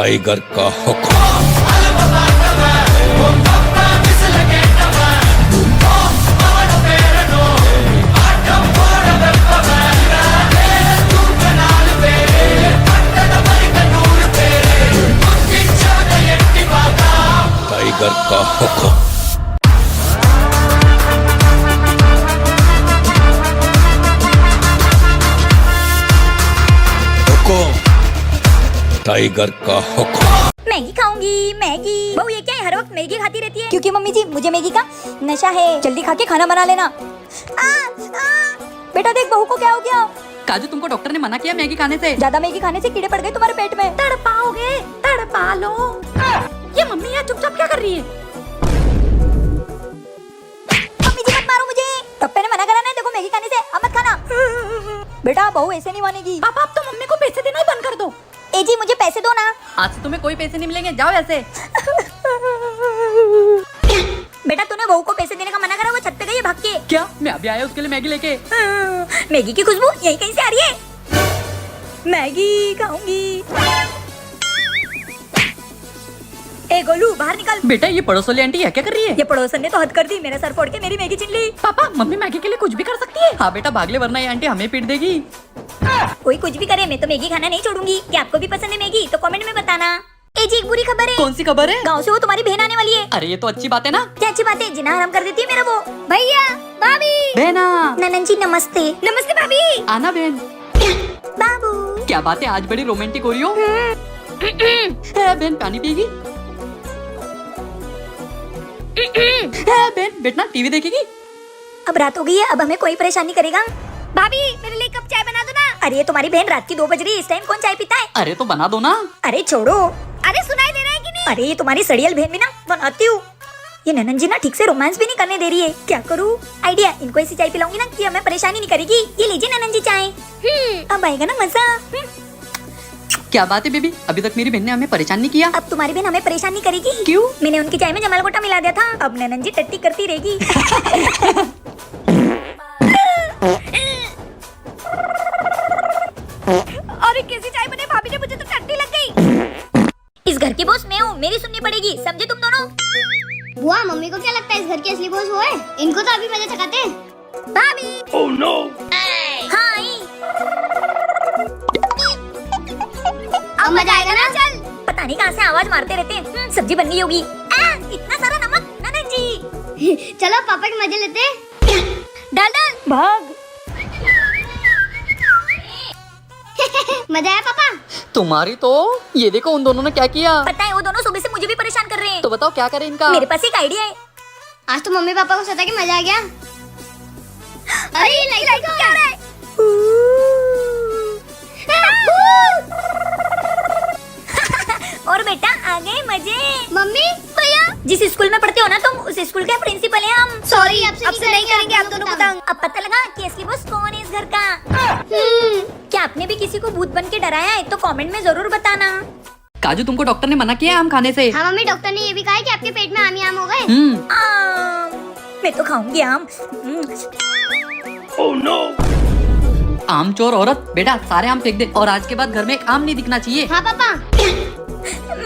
Tiger का हुक्म। Tiger का हुक्म। टाइगर का हुक्म। मैगी खाऊंगी मैगी। बहू ये क्या है, हर वक्त मैगी खाती रहती है? क्योंकि मम्मी जी मुझे मैगी का नशा है। जल्दी खा के खाना बना लेना। बेटा देख बहू को क्या हो गया। काजू तुमको डॉक्टर ने मना किया मैगी खाने से। ज्यादा मैगी खाने से कीड़े पड़ गए तुम्हारे पेट में। तड़पाओगे, तड़पा लो। ये मम्मी यहाँ चुपचाप क्या कर रही है? मम्मी जी मत मारो मुझे। पप्पा ने मना करा ना, देखो मैगी खाने से अब मत खाना। बेटा बहू ऐसे नहीं मानेगी। पापा अब तो मम्मी को पैसे देना ही बंद कर दो। ए जी मुझे पैसे दो ना। आज से तुम्हें कोई पैसे नहीं मिलेंगे, जाओ ऐसे। बेटा तूने बहू को पैसे देने का मना करा, वो छत पे गई है भाग के। क्या मैं अभी आया उसके लिए मैगी लेके? मैगी की खुशबू यही कहीं से आ रही है। मैगी खाऊंगी। ए गोलू बाहर निकल। बेटा ये पड़ोस वाली आंटी क्या कर रही है? ये पड़ोसन ने तो हद कर दी, मेरा सर फोड़ के मेरी मैगी छीन ली। पापा मम्मी मैगी के लिए कुछ भी कर सकती है। हाँ बेटा भाग ले वरना ये आंटी हमें पीट देगी। कोई कुछ भी करे मैं तो मैगी खाना नहीं छोड़ूंगी। क्या आपको भी पसंद है मैगी तो कमेंट में बताना। ए जी एक बुरी खबर है। कौन सी खबर है? गाँव से वो तुम्हारी बहन आने वाली है। अरे ये तो अच्छी बात है ना। क्या अच्छी बात है, जिना हराम कर देती है मेरा वो। भैया भाभी बहना। ननन जी नमस्ते। नमस्ते भाभी। आना बहन। बाबू क्या बात है, आज बड़ी रोमांटिक हो रही हो। बहन पानी पिएगी? बहन बेटना टीवी देखेगी? अब रात हो गई है, अब हमें कोई परेशानी करेगा। भाभी मेरे लिए कप चाय बना दो ना। अरे तुम्हारी बहन रात की 2 बज रही है, इस टाइम कौन चाय पीता है? अरे तो बना दो ना। अरे छोड़ो। अरे सुनाई दे रहा है कि नहीं? अरे ये तुम्हारी सड़ियल बहन भी ना बनाती हूँ। ये ननन जी ना ठीक से रोमांस भी नहीं करने दे रही है। क्या करूँ? आइडिया, इनको ऐसी चाय पिलाऊंगी ना कि हमें परेशानी नहीं करेगी। ये लीजिए ननन जी चाय। अब आएगा ना मजा। क्या बात है बेबी, अभी तक मेरी बहन ने हमें परेशान नहीं किया। अब तुम्हारी बहन हमें परेशान नहीं करेगी। क्यों? मैंने उनकी चाय में जमाल गोटा मिला दिया था। अब ननन जी टट्टी करती रहेगी। अरे कैसी चाय बने भाभी ने, मुझे तो टट्टी लग गई। इस घर की बॉस मैं हूँ, मेरी सुननी पड़ेगी, समझे तुम दोनों। बुआ मम्मी को क्या लगता है इस घर की असली बॉस वो है? इनको तो अभी मजे चकाते हैं। भाभी ओह नो। हाय अब मजा आएगा ना? चल। पता नहीं कहाँ से आवाज मारते रहते हैं। सब्जी बन गई होगी। इतना सारा नमक ननन जी। चलो पापा के मजे लेते हैं। डाल डाल भाग। मजा आया पापा? तुम्हारी तो। ये देखो उन दोनों ने क्या किया। पता है वो दोनों सुबह से मुझे भी परेशान कर रहे हैं। तो बताओ क्या करें इनका। मेरे पास एक आइडिया है। आज तो मम्मी पापा को सता के मजा आ गया। अरे लाइट क्या हो रहा है? और बेटा आ गए मजे। मम्मी भैया जिस स्कूल में पढ़ते हो ना तुम, उस स्कूल के प्रिंसिपल हैं हम। सॉरी आपसे नहीं करेंगे आप दोनों को तंग। अब पता लगा कि असली बॉस कौन है इस घर का। क्या आपने भी किसी को भूत बन के डराया है तो कमेंट में जरूर बताना। काजू तुमको डॉक्टर ने मना किया आम खाने से। हाँ मम्मी, डॉक्टर ने ये भी कहा है कि आपके पेट में आम ही आम हो गए। आम मैं तो खाऊंगी आम। Oh no. आम चोर औरत, बेटा सारे आम फेंक दे और आज के बाद घर में एक आम नहीं दिखना चाहिए। हाँ पापा।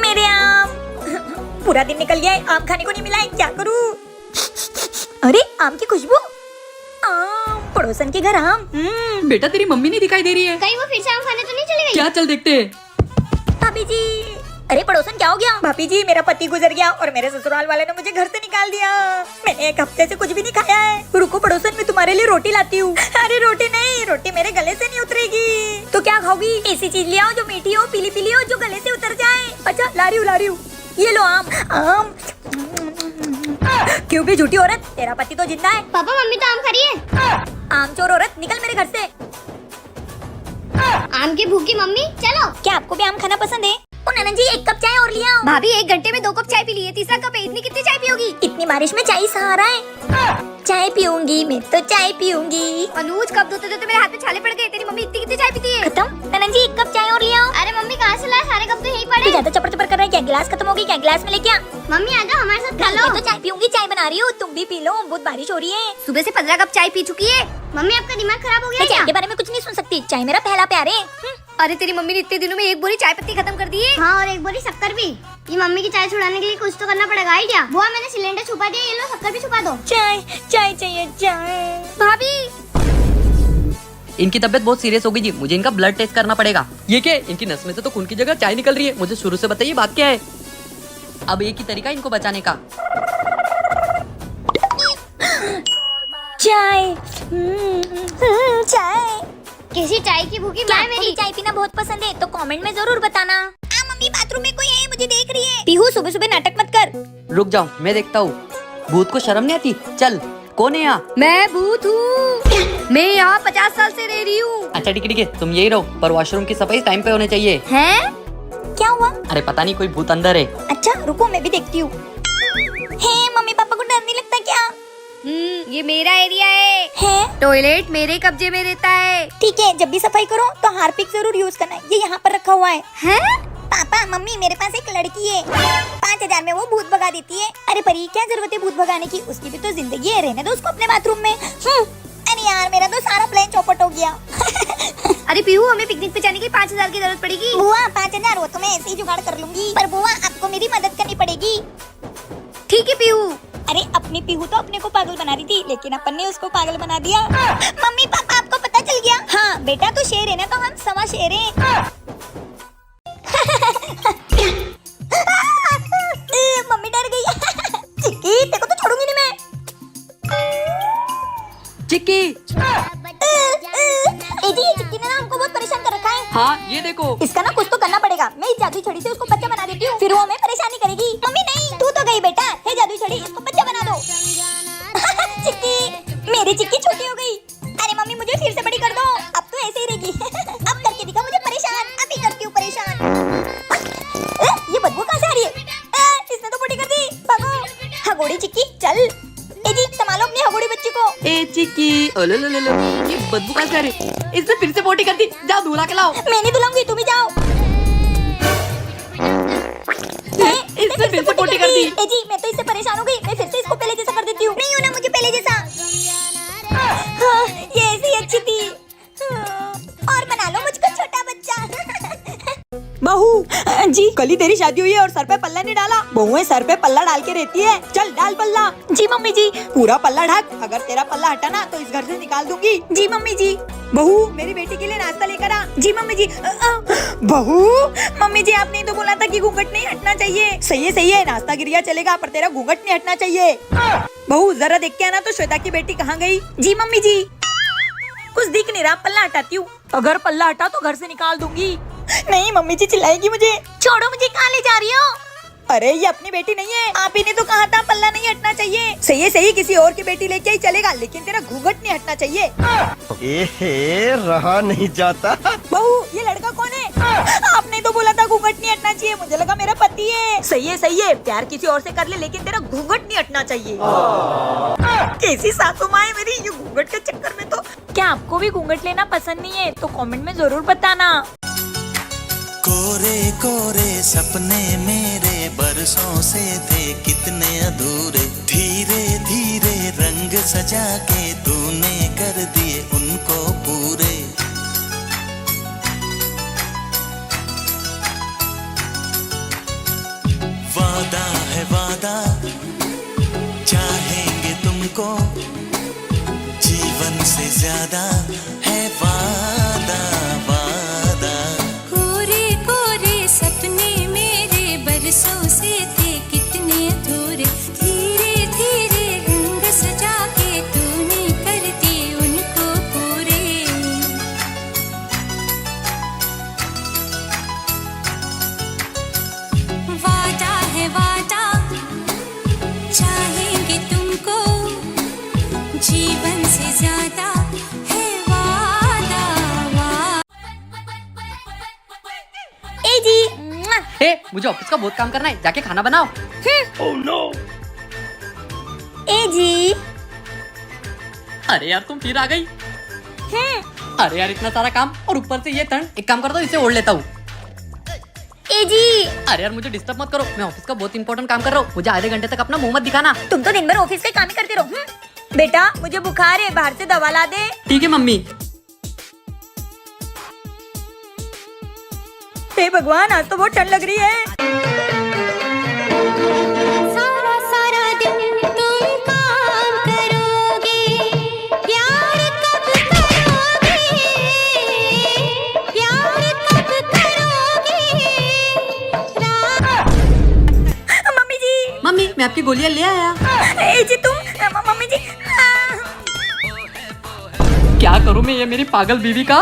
मेरे आम। पूरा दिन निकल गया है, आम खाने को नहीं मिला है, क्या करूँ? अरे आम की खुशबू। आम पड़ोसन के घर आम। बेटा तेरी मम्मी नहीं दिखाई दे रही है। कहीं वो फिर से आम खाने तो नहीं चली गई? क्या, चल देखते हैं। भाभी जी। अरे पड़ोसन क्या हो गया? भाभी जी मेरा पति गुजर गया और मेरे ससुराल वाले ने मुझे घर से निकाल दिया। मैंने 1 हफ्ते से कुछ भी नहीं खाया है। रुको पड़ोसन मैं तुम्हारे लिए रोटी लाती हूँ। अरे रोटी नहीं, रोटी मेरे गले से नहीं उतरेगी। तो क्या खाओगी? ऐसी चीज ले आओ जो मीठी हो, पीली पीली हो, जो गले से उतर जाए। अच्छा ला रही हूँ। ये लो आम। आम क्यों भी झूठी औरत, तेरा पति तो जिंदा है। पापा मम्मी तो आम खा रही है। आम चोर औरत निकल मेरे घर से। आम की भूखी मम्मी चलो। क्या आपको भी आम खाना पसंद है? ओ ननन जी 1 कप चाय और लिया। भाभी 1 घंटे में 2 कप चाय पी ली है, तीसरा कप है। इतनी कितनी चाय पियोगी? इतनी बारिश में चाय सहारा है। चाय पीऊंगी मैं तो चाय पीऊंगी। अनुज कब धोते धोते मेरे हाथ में छाले पड़ गए। तेरी मम्मी इतनी कितनी चाय पीती है? खत्म। ननन जी 1 कप चाय और लिया। अरे मम्मी कहाँ से लाए, सारे कप तो यहीं तू पड़े। ज्यादा चपर चपर कर रहा है क्या? गिलास खत्म हो गई क्या? गिलास में लेके आ। मम्मी आ जाओ हमारे साथ खा लो। मैं तो चाय पीऊंगी, चाय बना रही हूँ, तुम भी पी लो। बहुत बारिश हो रही है। सुबह से 15 कप चाय पी चुकी है। मम्मी आपका दिमाग खराब हो गया मैं क्या? चाय के बारे में कुछ नहीं सुन सकती। चाय मेरा पहला प्यार है। अरे तेरी मम्मी ने इतने दिनों में एक बोरी चाय पत्ती खत्म कर दी है। हाँ, और एक बोरी शक्कर भी। ये मम्मी की चाय छुड़ाने के लिए कुछ तो करना पड़ेगा। आइडिया। बुआ, मैंने सिलेंडर छुपा दिया, ये लो शक्कर भी छुपा दो। चाय चाय चाहिए चाय। भाभी, इनकी तबीयत बहुत सीरियस हो गई जी, मुझे इनका ब्लड टेस्ट करना पड़ेगा। ये क्या है? इनकी नस में से तो खून की जगह चाय निकल रही है। मुझे शुरू से बताइए बात क्या है। अब एक ही तरीका इनको बचाने का। चाय चाय। कैसी चाय की भूखी क्या माँ आपको मेरी। भी चाय पीना बहुत पसंद है? तो कमेंट में जरूर बताना। मम्मी बाथरूम में कोई है, मुझे देख रही है। पीहू, सुबह सुबह नाटक मत कर। रुक जाओ, मैं देखता हूँ। भूत को शर्म नहीं आती? चल, कौन है यहाँ? मैं भूत हूँ। मैं यहाँ 50 साल से रह रही हूँ। अच्छा ठीक है, तुम यही रहो, पर वॉशरूम की सफाई टाइम पे होनी चाहिए। हैं? क्या हुआ? अरे पता नहीं, कोई भूत अंदर है। अच्छा रुको, मैं भी देखती हूँ। मम्मी पापा को डर नहीं लगता क्या? ये मेरा एरिया है। टॉयलेट मेरे कब्जे में रहता है। ठीक है, जब भी सफाई करो तो हार्पिक जरूर यूज करना। ये यहाँ पर रखा हुआ है। हैं? पापा मम्मी, मेरे पास एक लड़की है, 5000 में वो भूत भगा देती है। अरे परी, क्या जरूरत है भूत भगाने की? उसकी भी तो जिंदगी है, रहने दो उसको अपने बाथरूम में। अरे यार, मेरा तो सारा प्लान चौपट हो गया। अरे पीहू, हमें पिकनिक पे जाने के 5000 की जरूरत पड़ेगी। बुआ 5000 वो तो मैं ऐसे ही जुगाड़ कर लूंगी, पर बुआ आपको मेरी मदद करनी पड़ेगी। ठीक है पीहू। अरे अपनी पीहू तो अपने को पागल बना रही थी, लेकिन अपन ने उसको पागल बना दिया। मम्मी पापा, आपको पता चल गया? हाँ बेटा, तो शेर है ना, तो हम सवा शेर हैं। मम्मी डर गई। चिक्की, तेरे को तो छोड़ूंगी नहीं मैं। चिक्की। जी, ये चिक्की ने ना हमको बहुत परेशान कर रखा है। हाँ ये देखो। इसका ना कुछ तो करना पड़ेगा। मैं इस जादुई छड़ी से उसको बच्चा बना देती हूँ, फिर वो हमें परेशानी करेगी। मम्मी नहीं, तू तो गई बेटा। हे जादुई छड़ी, इसको बच्चा बना दो। चिक्की, मेरी चिक्की छोटी हो गई। अरे मम्मी, मुझे फिर से बड़ी कर दो। अब तो ऐसे ही रहेगी। अब करके दिखा मुझे परेशान। अभी करती हूँ परेशान। ये बदबू कहाँ से आ रही है? इसने तो बड़ी कर दी। भागो हगोड़ी चिक्की, चल। ए जी, संभालो अपनी हगोड़ी बच्ची को। ए चिक्की, ओलो लो लो लो, ये बदबू कहाँ से आ रही? इसने फिर से पोटी कर दी। जाओ धुला के लाओ। मैं नहीं धुलाऊंगी, तू भी जाओ। इसने फिर से पोटी कर दी। ए जी, मैं तो इससे परेशान हो गई। मैं फिर से इसको पहले जैसा कर देती हूँ। नहीं होना मुझे पहले जैसा। हाँ, ये ऐसे ही अच्छी थी। और बना लो मुझको छोटा बच्चा। बहू जी, कल ही तेरी शादी हुई है और सर पे पल्ला नहीं डाला। बहुएं सर पे पल्ला डाल के रहती है। चल डाल पल्ला। जी मम्मी जी। पूरा पल्ला ढक। अगर तेरा पल्ला हटा ना तो इस घर से निकाल दूंगी। जी मम्मी जी। बहू, मेरी बेटी के लिए नाश्ता लेकर आ। जी मम्मी जी। बहू, मम्मी जी, आपने तो बोला था कि घूंघट नहीं हटना चाहिए। सही है, नाश्ता गिरिया चलेगा पर तेरा घूंघट नहीं हटना चाहिए। बहू, जरा देख के आना तो श्वेता की बेटी कहाँ गई? जी मम्मी जी। कुछ दिख नहीं रहा, पल्ला हटाती हूँ। अगर पल्ला हटा तो घर से निकाल दूंगी। नहीं, मम्मी जी चिल्लाएगी मुझे। छोड़ो मुझे, कहाँ ले जा रही हो? अरे ये अपनी बेटी नहीं है। आप ही ने तो कहा था पल्ला नहीं हटना चाहिए। सही, किसी और की बेटी लेके ही चलेगा, लेकिन तेरा घूंघट नहीं हटना चाहिए। एहे, रहा नहीं जाता। बहू, ये लड़का कौन है? आपने तो बोला था घूंघट नहीं हटना चाहिए, मुझे लगा मेरा पति है। सही है, प्यार किसी और से कर ले, लेकिन तेरा घूंघट नहीं हटना चाहिए। कैसी सासू माँ है मेरी, ये घूंघट के चक्कर में तो। क्या आपको भी घूंघट लेना पसंद नहीं है? तो कमेंट में जरूर बताना। कोरे कोरे सपने मेरे बरसों से थे कितने अधूरे, धीरे धीरे रंग सजा के तूने कर दिए उनको पूरे। वादा है वादा, चाहेंगे तुमको, जीवन से ज्यादा है वादा वादा। कोरे कोरे सपने मेरे बरसों से थे कितने अधूरे, धीरे धीरे रंग सजा के तूने कर दिए उनको पूरे। वादा है वादा, चाहेंगे तुमको, जीवन से ज्यादा है वादा वादा। ए जी। ए, मुझे ऑफिस का बहुत काम करना है, जाके खाना बनाओ। ए जी। अरे यार, तुम फिर आ गई। अरे यार, इतना सारा काम और ऊपर से ये ठंड। एक काम करता हूँ, इसे ओढ़ लेता हूँ। ए जी। अरे यार, मुझे डिस्टर्ब मत करो, मैं ऑफिस का बहुत इंपॉर्टेंट काम कर रहा हूँ। मुझे आधे घंटे तक अपना मुंह मत दिखाना। तुम तो दिन भर ऑफिस के काम ही करते रहो। बेटा, मुझे बुखार है, बाहर से दवा ला दे। ठीक है मम्मी। हे भगवान, आज तो बहुत ठंड लग रही है। सारा सारा दिन तुम काम करोगे, प्यार कब करोगे, प्यार कब करोगे। मम्मी जी, मम्मी मैं आपकी गोलियां ले आया। ए जी तुम, मम्मी जी। क्या करूं मैं ये मेरी पागल बीवी का।